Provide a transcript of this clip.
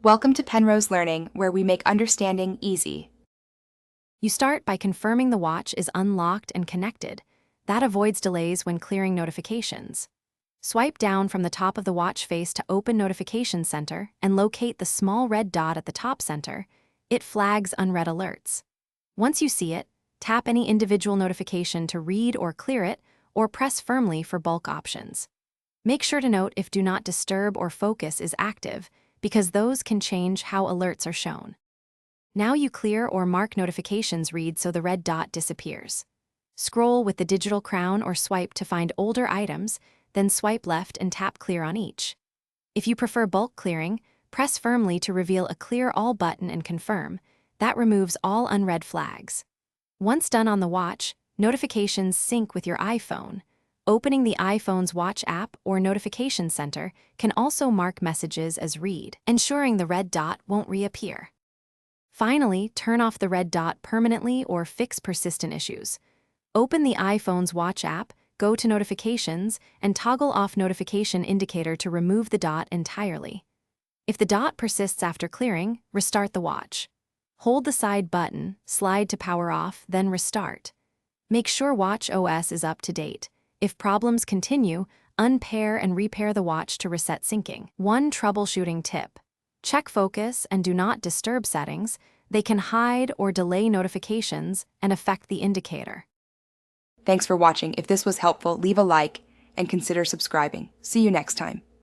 Welcome to Penrose Learning, where we make understanding easy. You start by confirming the watch is unlocked and connected. That avoids delays when clearing notifications. Swipe down from the top of the watch face to open Notification Center and locate the small red dot at the top center. It flags unread alerts. Once you see it, tap any individual notification to read or clear it, or press firmly for bulk options. Make sure to note if Do Not Disturb or Focus is active, because those can change how alerts are shown. Now you clear or mark notifications read so the red dot disappears. Scroll with the digital crown or swipe to find older items, then swipe left and tap clear on each. If you prefer bulk clearing, press firmly to reveal a Clear All button and confirm. That removes all unread flags. Once done on the watch, notifications sync with your iPhone. Opening the iPhone's Watch app or Notification Center can also mark messages as read, ensuring the red dot won't reappear. Finally, turn off the red dot permanently or fix persistent issues. Open the iPhone's Watch app, go to Notifications, and toggle off Notification Indicator to remove the dot entirely. If the dot persists after clearing, restart the watch. Hold the side button, slide to power off, then restart. Make sure Watch OS is up to date. If problems continue, unpair and repair the watch to reset syncing. One troubleshooting tip: check focus and Do Not Disturb settings. They can hide or delay notifications and affect the indicator. Thanks for watching. If this was helpful, leave a like and consider subscribing. See you next time.